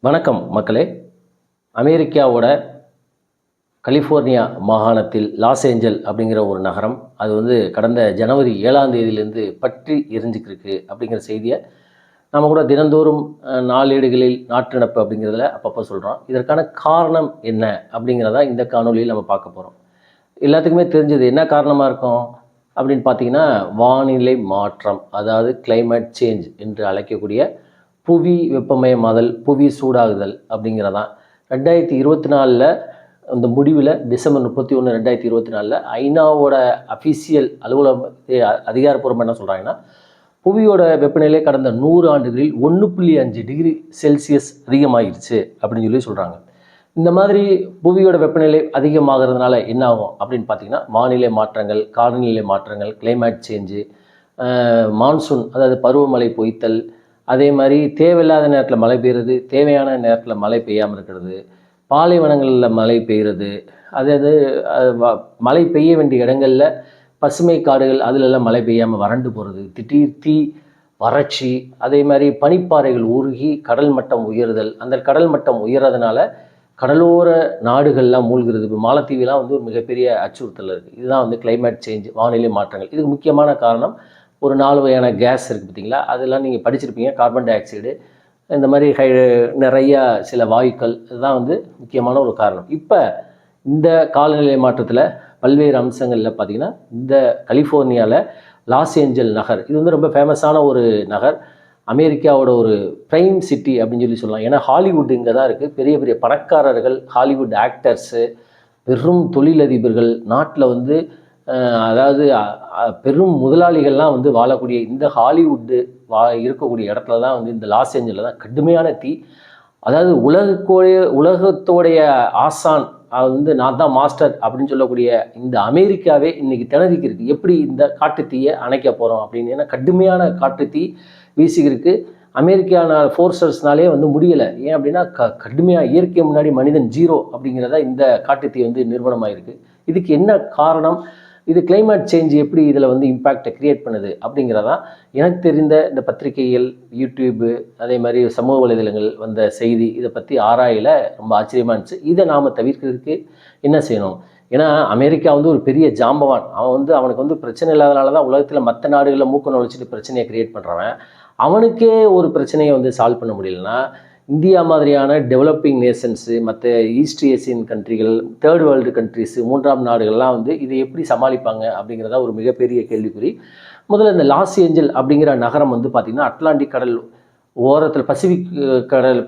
வணக்கம் மக்களே. அமெரிக்காவோட கலிஃபோர்னியா மாகாணத்தில் லாஸ் ஏஞ்சல் அப்படிங்கிற ஒரு நகரம், அது கடந்த ஜனவரி 7ஆம் தேதியிலேருந்து பற்றி எரிஞ்சுக்கிருக்கு அப்படிங்கிற செய்தியை நம்ம கூட தினந்தோறும் நாளேடுகளில் நாட்டு நடப்பு அப்படிங்கிறதுல அப்பப்போ சொல்கிறோம். இதற்கான காரணம் என்ன அப்படிங்கிறத இந்த காணொலியில் நம்ம பார்க்க போகிறோம். எல்லாத்துக்குமே தெரிஞ்சது என்ன காரணமாக இருக்கும் அப்படின்னு பார்த்தீங்கன்னா, வானிலை மாற்றம், அதாவது கிளைமேட் சேஞ்ச் என்று அழைக்கக்கூடிய புவி வெப்பமயமாதல், புவி சூடாகுதல் அப்படிங்கிறதான். 2024 அந்த முடிவில் டிசம்பர் 31, 2024 ஐநாவோட அஃபிஷியல் அலுவலகம் அதிகாரப்பூர்வமாக என்ன சொல்கிறாங்கன்னா, புவியோட வெப்பநிலை கடந்த 100 ஆண்டுகளில் 1.5 டிகிரி செல்சியஸ் அதிகமாகிடுச்சு அப்படின்னு சொல்லி சொல்கிறாங்க. இந்த மாதிரி புவியோட வெப்பநிலை அதிகமாகிறதுனால என்ன ஆகும் அப்படின்னு பார்த்தீங்கன்னா, வானிலை மாற்றங்கள், காலநிலை மாற்றங்கள், கிளைமேட் சேஞ்சு, மான்சூன் அதாவது பருவமழை பொய்த்தல், அதே மாதிரி தேவையில்லாத நேரத்தில் மழை பெய்யுறது, தேவையான நேரத்தில் மழை பெய்யாமல் இருக்கிறது, பாலைவனங்களில் மழை பெய்யுறது, அதாவது மழை பெய்ய வேண்டிய இடங்களில் பசுமை காடுகள் அதிலெல்லாம் மழை பெய்யாமல் வறண்டு போகிறது, திடீர் தீ, வறட்சி, அதே மாதிரி பனிப்பாறைகள் உருகி கடல் மட்டம் உயருதல், அந்த கடல் மட்டம் உயர்றதுனால கடலோர நாடுகள்லாம் மூழ்கிறது. இப்போ மாலத்தீவுலாம் ஒரு மிகப்பெரிய அச்சுறுத்தல் இருக்குது. இதுதான் கிளைமேட் சேஞ்ச், வானிலை மாற்றங்கள். இதுக்கு முக்கியமான காரணம் ஒரு 4 வகையான கேஸ் இருக்குது பார்த்தீங்களா, அதெல்லாம் நீங்கள் படிச்சிருப்பீங்க. கார்பன் டை ஆக்சைடு, இந்த மாதிரி நிறையா சில வாயுக்கள், இதுதான் முக்கியமான ஒரு காரணம். இப்போ இந்த காலநிலை மாற்றத்தில் பல்வேறு அம்சங்களில் பார்த்திங்கன்னா, இந்த கலிஃபோர்னியாவில் லாஸ் ஏஞ்சல் நகர், இது ரொம்ப ஃபேமஸான ஒரு நகர். அமெரிக்காவோட ஒரு ப்ரைம் சிட்டி அப்படின்னு சொல்லலாம். ஏன்னா ஹாலிவுட் இங்கே தான் இருக்குது. பெரிய பெரிய பணக்காரர்கள், ஹாலிவுட் ஆக்டர்ஸு, பெரும் தொழிலதிபர்கள், நாட்டில் அதாவது பெரும் முதலாளிகள்லாம் வாழக்கூடிய இந்த ஹாலிவுட்டு இருக்கக்கூடிய இடத்துல தான் இந்த லாஸ் ஏஞ்சலில் தான் கடுமையான தீ. அதாவது உலகத்தோடைய ஆசான், நான் தான் மாஸ்டர் அப்படின்னு சொல்லக்கூடிய இந்த அமெரிக்காவே இன்றைக்கி திணறிக்கிருக்கு. எப்படி இந்த காட்டுத்தீயை அணைக்க போகிறோம் அப்படின்னு. ஏன்னா கடுமையான காட்டுத்தீ வீசிக்கிருக்கு. அமெரிக்கான ஃபோர்ஸர்ஸ்னாலே முடியலை. ஏன் அப்படின்னா கடுமையாக இயற்கை முன்னாடி மனிதன் ஜீரோ அப்படிங்கிறத இந்த காட்டுத்தீ நிறுவனமாயிருக்கு. இதுக்கு என்ன காரணம், இது கிளைமேட் சேஞ்ச் எப்படி இதில் இம்பேக்டை க்ரியேட் பண்ணுது அப்படிங்கிறதான் எனக்கு தெரிந்த இந்த பத்திரிகைகள், யூடியூப்பு, அதே மாதிரி சமூக வலைதளங்கள் வந்த செய்தி, இதை பற்றி ஆராயல ரொம்ப ஆச்சரியமாக இருந்துச்சு. இதை நாம் தவிர்க்கிறதுக்கு என்ன செய்யணும்? ஏன்னா அமெரிக்கா ஒரு பெரிய ஜாம்பவான். அவனுக்கு பிரச்சனை இல்லாதனால தான் உலகத்தில் மற்ற நாடுகளில் மூக்க நுழைச்சிட்டு பிரச்சனையை க்ரியேட் பண்ணுறவன். அவனுக்கே ஒரு பிரச்சனையை சால்வ் பண்ண முடியலன்னா, இந்தியா மாதிரியான டெவலப்பிங் நேஷன்ஸு, மற்ற ஈஸ்ட் ஏசியன் கண்ட்ரிகள், தேர்ட் வேர்ல்டு கண்ட்ரிஸு, 3ஆம் நாடுகள்லாம் இதை எப்படி சமாளிப்பாங்க அப்படிங்கிறதா ஒரு மிகப்பெரிய கேள்விக்குறி. முதல்ல இந்த லாஸ் ஏஞ்சல் அப்படிங்கிற நகரம் பார்த்திங்கன்னா, அட்லாண்டிக் கடல் ஓரத்தில்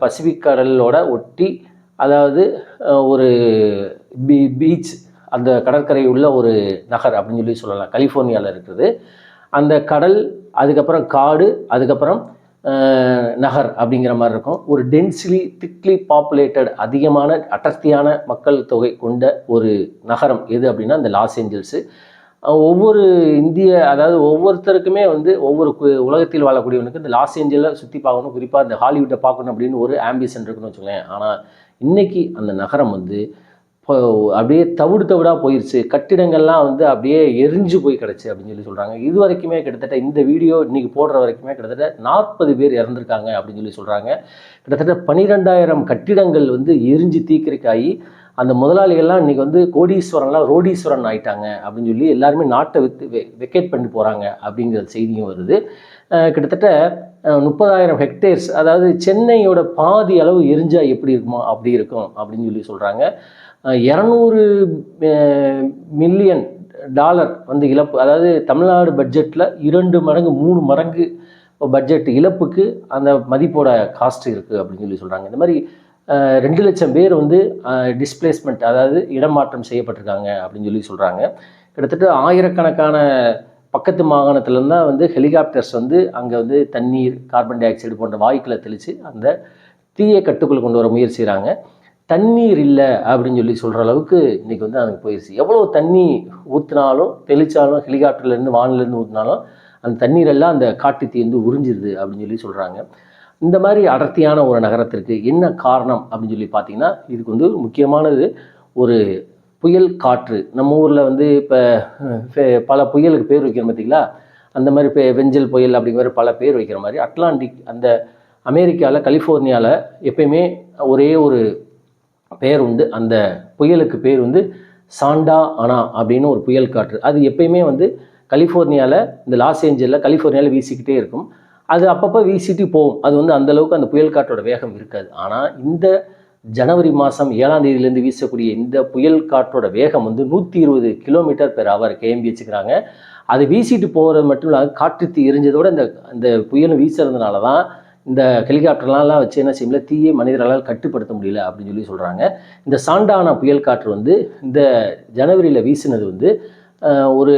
பசிபிக் கடலோட ஒட்டி, அதாவது ஒரு பீச், அந்த கடற்கரை உள்ள ஒரு நகர் அப்படின்னு சொல்லலாம். கலிஃபோர்னியாவில் இருக்குது. அந்த கடல், அதுக்கப்புறம் காடு, அதுக்கப்புறம் நகர் அப்படிங்கிற மாதிரி இருக்கும். ஒரு திக்லி பாப்புலேட்டட், அதிகமான அடர்த்தியான மக்கள் தொகை கொண்ட ஒரு நகரம் எது அப்படின்னா இந்த லாஸ் ஏஞ்சல்ஸு. ஒவ்வொரு அதாவது ஒவ்வொருத்தருக்குமே ஒவ்வொரு உலகத்தில் வாழக்கூடியவனுக்கு இந்த லாஸ் ஏஞ்சலை சுற்றி பார்க்கணும், குறிப்பாக இந்த ஹாலிவுட்டை பார்க்கணும் அப்படின்னு ஒரு ஆம்பிஷன் இருக்குன்னு வச்சுக்கோங்களேன். ஆனால் இன்றைக்கி அந்த நகரம் அப்படியே தவிடாக போயிடுச்சு. கட்டிடங்கள்லாம் அப்படியே எரிஞ்சு போய் கிடச்சி அப்படின்னு சொல்கிறாங்க. இது வரைக்குமே கிட்டத்தட்ட இந்த வீடியோ இன்றைக்கி போடுற வரைக்குமே கிட்டத்தட்ட 40 பேர் இறந்துருக்காங்க அப்படின்னு சொல்கிறாங்க. கிட்டத்தட்ட 12,000 கட்டிடங்கள் எரிஞ்சு தீக்கிரைக்காகி அந்த முதலாளிகள்லாம் இன்றைக்கி கோடீஸ்வரன்லாம் ரோடீஸ்வரன் ஆகிட்டாங்க அப்படின்னு சொல்லி எல்லாருமே நாட்டை வெக்கேட் பண்ணி போகிறாங்க அப்படிங்கிற செய்தியும் வருது. கிட்டத்தட்ட 30,000 ஹெக்டேர்ஸ், அதாவது சென்னையோட பாதி அளவு எரிஞ்சால் எப்படி இருக்குமோ அப்படி இருக்கும் அப்படின்னு சொல்கிறாங்க. $200 மில்லியன் இழப்பு, அதாவது தமிழ்நாடு பட்ஜெட்டில் 2 மடங்கு 3 மடங்கு பட்ஜெட் இழப்புக்கு அந்த மதிப்போட காஸ்ட் இருக்குது அப்படின்னு சொல்கிறாங்க. இந்த மாதிரி 2 லட்சம் பேர் டிஸ்பிளேஸ்மெண்ட், அதாவது இடமாற்றம் செய்யப்பட்டிருக்காங்க அப்படின்னு சொல்கிறாங்க. கிட்டத்தட்ட ஆயிரக்கணக்கான பக்கத்து மாகாணத்துலேருந்து தான் ஹெலிகாப்டர்ஸ் அங்கே தண்ணீர், கார்பன் டை ஆக்சைடு போன்ற வாயுக்களை தெளித்து அந்த தீயை கட்டுக்குள் கொண்டு வர முயற்சி செய்கிறாங்க. தண்ணீர் இல்லை அப்படின்னு சொல்கிற அளவுக்கு இன்றைக்கி அங்கே போயிடுச்சு. எவ்வளோ தண்ணி ஊற்றினாலும், தெளித்தாலும், ஹெலிகாப்டர்லேருந்து வானிலேருந்து ஊற்றினாலும் அந்த தண்ணீரெல்லாம் அந்த காட்டுத்தீ உறிஞ்சிருது அப்படின்னு சொல்கிறாங்க. இந்த மாதிரி அடர்த்தியான ஒரு நகரத்திற்கு என்ன காரணம் அப்படின்னு பார்த்தீங்கன்னா, இதுக்கு முக்கியமானது ஒரு புயல் காற்று. நம்ம ஊரில் இப்போ பல புயலுக்கு பேர் வைக்கிறோம் பார்த்தீங்களா, அந்த மாதிரி வெஞ்சல் புயல் அப்படிங்கிற பல பேர் வைக்கிற மாதிரி அட்லாண்டிக், அந்த அமெரிக்காவில் கலிஃபோர்னியாவில் எப்பயுமே ஒரே ஒரு பெயர் உண்டு. அந்த புயலுக்கு பேர் வந்து சாண்டா அனா அப்படின்னு ஒரு புயல் காற்று. அது எப்பயுமே வந்து கலிஃபோர்னியாவில், இந்த லாஸ் ஏஞ்சலில் கலிஃபோர்னியாவில் வீசிக்கிட்டே இருக்கும். அது அப்பப்போ வீசிட்டு போகும். அது வந்து அந்தளவுக்கு அந்த புயல் காற்றோட வேகம் இருக்காது. ஆனால் இந்த ஜனவரி மாதம் 7ஆம் தேதியிலேருந்து வீசக்கூடிய இந்த புயல் காற்றோட வேகம் வந்து 120 km/h கேம்பி வச்சுக்கிறாங்க. அது வீசிட்டு போகிறது மட்டும் இல்லாமல் காற்று தீ எரிஞ்சதோட இந்த புயலும் வீசுறதுனால தான் இந்த ஹெலிகாப்டர்லாம் வச்சு என்ன செய்யல, தீயை மனிதர்களால் கட்டுப்படுத்த முடியல அப்படின்னு சொல்லி சொல்கிறாங்க. இந்த சாண்டானா புயல் காற்று வந்து இந்த ஜனவரியில் வீசினது வந்து ஒரு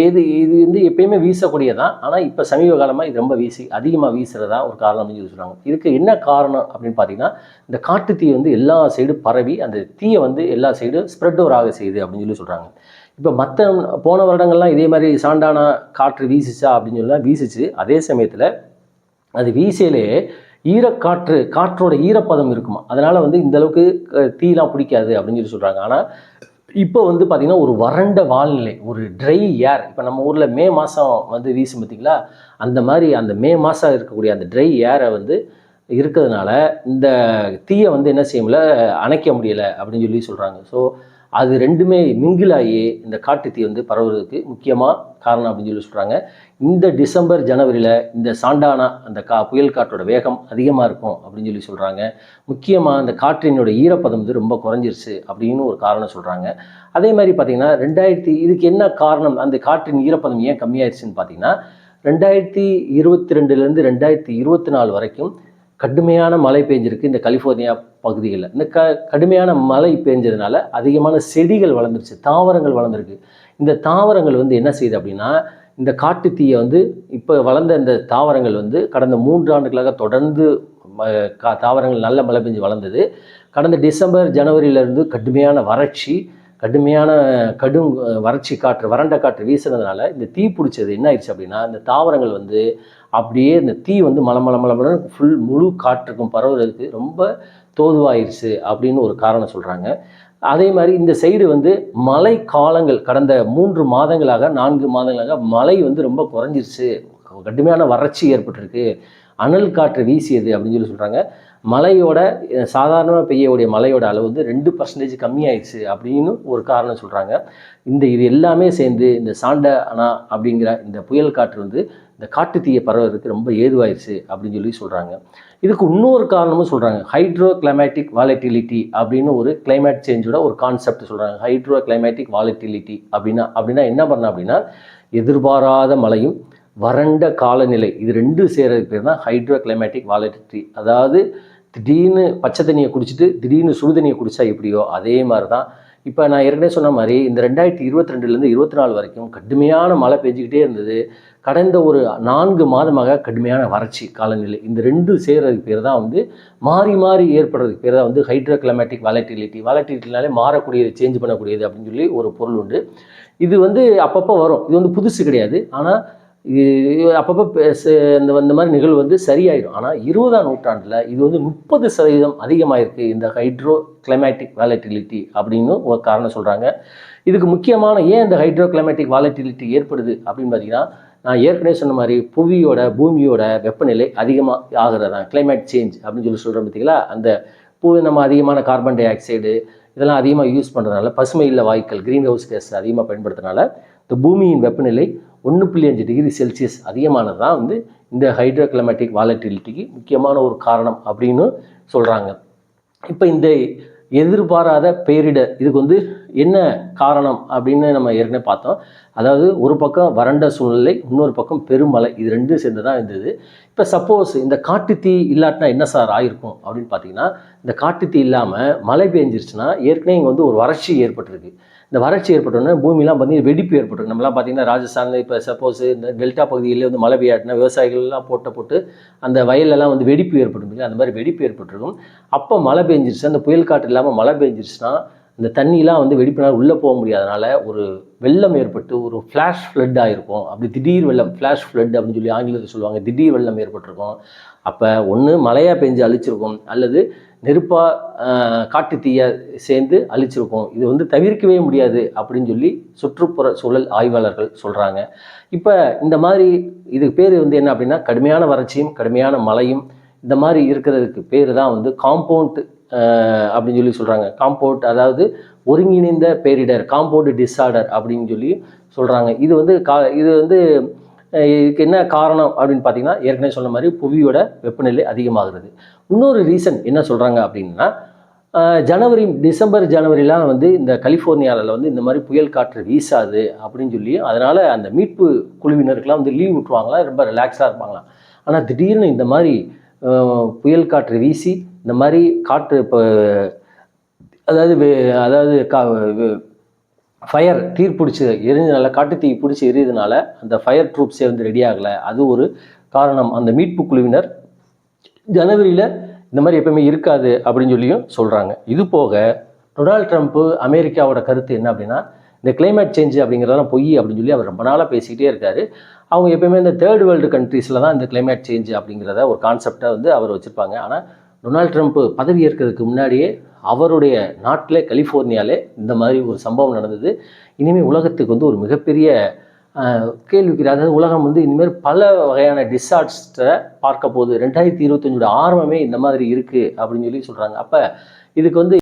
இது வந்து எப்பயுமே வீசக்கூடியதான். ஆனால் இப்போ சமீப காலமாக இது ரொம்ப அதிகமாக வீசுகிறதா ஒரு காரணம் அப்படின்னு சொல்லி சொல்கிறாங்க. இதுக்கு என்ன காரணம் அப்படின்னு பார்த்தீங்கன்னா, இந்த காட்டு தீ வந்து எல்லா சைடும் பரவி அந்த தீயை வந்து எல்லா சைடும் ஸ்ப்ரெட் ஓவர் ஆக செய்யுது அப்படின்னு சொல்லி சொல்கிறாங்க. இப்போ போன வருடங்கள்லாம் இதே மாதிரி சாண்டானா காற்று வீசிச்சா அப்படின்னு சொல்லலாம், வீசிச்சு. அதே சமயத்தில் அது வீசையிலே காற்றோட ஈரப்பதம் இருக்குமா, அதனால் வந்து இந்தளவுக்கு தீலாம் பிடிக்காது அப்படின்னு சொல்லி சொல்கிறாங்க. ஆனால் இப்போ வந்து பார்த்திங்கன்னா ஒரு வறண்ட வால்நிலை, ஒரு ட்ரை ஏர். இப்போ நம்ம ஊரில் மே மாதம் வந்து வீசும் பார்த்திங்களா, அந்த மாதிரி அந்த மே மாதம் இருக்கக்கூடிய அந்த ட்ரை ஏரை வந்து இருக்கிறதுனால இந்த தீயை வந்து என்ன செய்யல, அணைக்க முடியலை அப்படின்னு சொல்லி சொல்கிறாங்க. ஸோ அது ரெண்டுமே மிங்கிள் ஆகி இந்த காட்டு தீ வந்து பரவுறதுக்கு முக்கியமாக காரணம் அப்படின்னு சொல்லி சொல்கிறாங்க. இந்த டிசம்பர் ஜனவரியில் இந்த சாண்டானா அந்த புயல் காற்றோட வேகம் அதிகமாக இருக்கும் அப்படின்னு சொல்லி சொல்கிறாங்க. முக்கியமாக அந்த காற்றினோட ஈரப்பதம் வந்து ரொம்ப குறைஞ்சிருச்சு அப்படின்னு ஒரு காரணம் சொல்கிறாங்க. அதே மாதிரி பார்த்திங்கன்னா இதுக்கு என்ன காரணம், அந்த காற்றின் ஈரப்பதம் ஏன் கம்மியாயிருச்சுன்னு பார்த்திங்கன்னா, 2022லேருந்து 2024 வரைக்கும் கடுமையான மழை பெஞ்சிருக்கு இந்த கலிஃபோர்னியா பகுதிகளில். இந்த கடுமையான மழை பெஞ்சதுனால அதிகமான செடிகள் வளர்ந்துருச்சு, தாவரங்கள் வளர்ந்துருக்கு. இந்த தாவரங்கள் வந்து என்ன செய்யுது அப்படின்னா, இந்த காட்டு தீயை வந்து இப்போ வளர்ந்த இந்த தாவரங்கள் வந்து கடந்த 3 ஆண்டுகளாக தொடர்ந்து தாவரங்கள் நல்ல மழை பெஞ்சு வளர்ந்தது. கடந்த டிசம்பர் ஜனவரியிலேருந்து கடுமையான கடும் வறட்சி காற்று, வறண்ட காற்று வீசுனதுனால இந்த தீ பிடிச்சது என்ன ஆயிடுச்சு அப்படின்னா, இந்த தாவரங்கள் வந்து அப்படியே இந்த தீ வந்து மலமளன்னு முழு காற்றுக்கும் பரவுறதுக்கு ரொம்ப தோதுவாயிருச்சு அப்படின்னு ஒரு காரணம் சொல்கிறாங்க. அதே மாதிரி இந்த சைடு வந்து மழை காலங்கள் கடந்த 3 மாதங்களாக 4 மாதங்களாக மழை வந்து ரொம்ப குறைஞ்சிருச்சு, கடுமையான வறட்சி ஏற்பட்டிருக்கு, அனல் காற்று வீசியது அப்படின்னு சொல்லி சொல்கிறாங்க. மழையோட சாதாரணமாக பெய்யக்கூடிய மழையோட அளவு வந்து 2% கம்மியாயிடுச்சு அப்படின்னு ஒரு காரணம் சொல்கிறாங்க. இது எல்லாமே சேர்ந்து இந்த சாண்டானா அப்படிங்கிற இந்த புயல் காற்று வந்து இந்த காட்டு தீயை பரவுறதுக்கு ரொம்ப ஏதுவாயிருச்சு அப்படின்னு சொல்லி சொல்கிறாங்க. இதுக்கு இன்னொரு காரணமும் சொல்கிறாங்க. ஹைட்ரோ கிளைமேட்டிக் வாலட்டிலிட்டி அப்படின்னு ஒரு கிளைமேட் சேஞ்சோட ஒரு கான்செப்ட் சொல்கிறாங்க. ஹைட்ரோ கிளைமேட்டிக் வாலட்டிலிட்டி அப்படின்னா என்ன பண்ண அப்படின்னா, எதிர்பாராத மழையும் வறண்ட காலநிலை இது ரெண்டும் சேர்றதுக்கு பேர் தான் ஹைட்ரோ கிளைமேட்டிக் வாலட்டிலிட்டி. அதாவது திடீர்னு பச்சை தண்ணியை குடிச்சிட்டு திடீர்னு சுடுதண்ணியை குடித்தா எப்படியோ அதே மாதிரி தான். இப்போ நான் ஏற்கனவே சொன்ன மாதிரி இந்த 2022லேருந்து 24 வரைக்கும் கடுமையான மழை பெஞ்சிக்கிட்டே இருந்தது. கடந்த ஒரு 4 மாதமாக கடுமையான வறட்சி காலநிலை, இந்த ரெண்டும் சேர்றதுக்கு பேர் தான் வந்து மாறி ஏற்படுறதுக்கு பேர் தான் வந்து ஹைட்ரோ கிளைமேட்டிக் வாலட்டிலிட்டினாலே மாறக்கூடியது, சேஞ்ச் பண்ணக்கூடியது அப்படின்னு சொல்லி ஒரு பொருள் உண்டு. இது வந்து அப்பப்போ வரும், இது வந்து புதுசு கிடையாது. ஆனால் அப்பப்போ இந்த மாதிரி நிகழ்வு வந்து சரியாயிடும். ஆனால் 20ஆம் நூற்றாண்டில் இது வந்து 30% அதிகமாகிருக்கு இந்த ஹைட்ரோ கிளைமேட்டிக் வாலட்டிலிட்டி அப்படின்னு ஒரு காரணம் சொல்கிறாங்க. இதுக்கு முக்கியமான ஏன் இந்த ஹைட்ரோ கிளைமேட்டிக் வாலட்டிலிட்டி ஏற்படுது அப்படின்னு பார்த்தீங்கன்னா, நான் ஏற்கனவே சொன்ன மாதிரி பூமியோட வெப்பநிலை அதிகமாக ஆகிறதான் கிளைமேட் சேஞ்ச் அப்படின்னு சொல்லி சொல்கிறோம் பார்த்தீங்களா. அந்த நம்ம அதிகமான கார்பன் டை ஆக்சைடு இதெல்லாம் அதிகமாக யூஸ் பண்ணுறதுனால, பசுமை இல்ல வாயுக்கள் க்ரீன் ஹவுஸ் கேஸ் அதிகமாக பயன்படுத்துறதுனால இந்த பூமியின் வெப்பநிலை 1.5 டிகிரி செல்சியஸ் அதிகமானது தான் வந்து இந்த ஹைட்ரோ கிளைமேட்டிக் வாலட்டிலிட்டிக்கு முக்கியமான ஒரு காரணம் அப்படின்னு சொல்கிறாங்க. இப்போ இந்த எதிர்பாராத பேரிடர் இதுக்கு வந்து என்ன காரணம் அப்படின்னு நம்ம ஏற்கனவே பார்த்தோம். அதாவது ஒரு பக்கம் வறண்ட சூழ்நிலை, இன்னொரு பக்கம் பெருமழை, இது ரெண்டும் சேர்ந்து தான் இருந்தது. இப்போ சப்போஸ் இந்த காட்டுத்தீ இல்லாட்டினா என்ன சார் ஆயிருக்கும் அப்படின்னு பார்த்தீங்கன்னா, இந்த காட்டுத்தீ இல்லாமல் மழை பெஞ்சிருச்சுன்னா ஏற்கனவே இங்கே வந்து ஒரு வறட்சி ஏற்பட்டிருக்கு. இந்த வறட்சி ஏற்பட்டோன்னா பூமிலாம் பார்த்தீங்கன்னா வெடிப்பு ஏற்பட்டிருக்கு. நம்மளாம் பார்த்தீங்கன்னா ராஜஸ்தானில் இப்போ சப்போஸ் இந்த டெல்டா பகுதியிலே வந்து மழை பெய்யாட்டினா விவசாயிகள்லாம் போட்டு அந்த வயலெல்லாம் வந்து வெடிப்பு ஏற்பட்டுருக்கு. அந்த மாதிரி வெடிப்பு ஏற்பட்டிருக்கும். அப்போ மழை பெஞ்சிருச்சு, அந்த புயல் காற்று இல்லாமல் மழை பெஞ்சிருச்சுன்னா இந்த தண்ணிலாம் வந்து வெடிப்பினால் உள்ளே போக முடியாதனால ஒரு வெள்ளம் ஏற்பட்டு ஒரு ஃப்ளாஷ் ஃப்ளட் ஆகிருக்கும். அப்படி திடீர் வெள்ளம், ஃப்ளாஷ் ஃப்ளட் அப்படின்னு சொல்லி ஆங்கிலத்தில் சொல்லுவாங்க. திடீர் வெள்ளம் ஏற்பட்டிருக்கும். அப்போ ஒன்று மழையாக பெஞ்சு அழிச்சிருக்கும், அல்லது காட்டு தீயை சேர்ந்து அழிச்சிருக்கும். இது வந்து தவிர்க்கவே முடியாது அப்படின்னு சொல்லி சுற்றுப்புற சூழல் ஆய்வாளர்கள் சொல்கிறாங்க. இப்போ இந்த மாதிரி இதுக்கு பேர் வந்து என்ன அப்படின்னா, கடுமையான வறட்சியும் கடுமையான மழையும் இந்த மாதிரி இருக்கிறதுக்கு பேர் தான் வந்து காம்பவுண்ட் அப்படின்னு சொல்லி சொல்கிறாங்க. காம்பவுண்ட் அதாவது ஒருங்கிணைந்த பேரிடர், காம்பவுண்ட் டிஸார்டர் அப்படின்னு சொல்லி சொல்கிறாங்க. இது வந்து இதுக்கு என்ன காரணம் அப்படின்னு பார்த்தீங்கன்னா, ஏற்கனவே சொன்ன மாதிரி புவியோட வெப்பநிலை அதிகமாகிறது. இன்னொரு ரீசன் என்ன சொல்கிறாங்க அப்படின்னா, டிசம்பர் ஜனவரிலாம் வந்து இந்த கலிஃபோர்னியாவில் வந்து இந்த மாதிரி புயல் காற்று வீசாது அப்படின்னு சொல்லி, அதனால் அந்த மீட்பு குழுவினருக்கெலாம் வந்து லீவ் விட்டுருவாங்களாம், ரொம்ப ரிலாக்ஸாக இருப்பாங்களாம். ஆனால் திடீர்னு இந்த மாதிரி புயல் காற்று வீசி இந்த மாதிரி காற்று இப்போ ஃபயர் தீர்ப்பிடிச்சி எரிஞ்சதுனால, காட்டுத்தீ பிடிச்சி எரியுதுனால அந்த ஃபயர் ட்ரூப்ஸே வந்து ரெடி ஆகலை. அது ஒரு காரணம். அந்த மீட்பு குழுவினர் ஜனவரியில் இந்த மாதிரி எப்பவுமே இருக்காது அப்படின்னு சொல்லியும் சொல்கிறாங்க. இது போக டொனால்ட் ட்ரம்ப்பு அமெரிக்காவோட கருத்து என்ன அப்படின்னா, இந்த கிளைமேட் சேஞ்ச் அப்படிங்கிறதெல்லாம் பொய் அப்படின்னு சொல்லி அவர் ரொம்ப நாளாக பேசிக்கிட்டே இருக்காரு. அவங்க எப்பயுமே இந்த தேர்ட் வேர்ல்டு கண்ட்ரீஸில் தான் இந்த கிளைமேட் சேஞ்ச் அப்படிங்கிறத ஒரு கான்செப்டை வந்து அவர் வச்சுருப்பாங்க. ஆனால் டொனால்ட் ட்ரம்ப்பு பதவி ஏற்கிறதுக்கு முன்னாடியே அவருடைய நாட்டில் கலிஃபோர்னியாவிலே இந்த மாதிரி ஒரு சம்பவம் நடந்தது. இனிமேல் உலகத்துக்கு வந்து ஒரு மிகப்பெரிய கேள்விக்குறி. அதாவது உலகம் வந்து இனிமேல் பல வகையான டிஸாஸ்டரை பார்க்க போகுது. 2025 ஆரம்பமே இந்த மாதிரி இருக்குது அப்படின்னு சொல்லி சொல்கிறாங்க. அப்போ இதுக்கு வந்து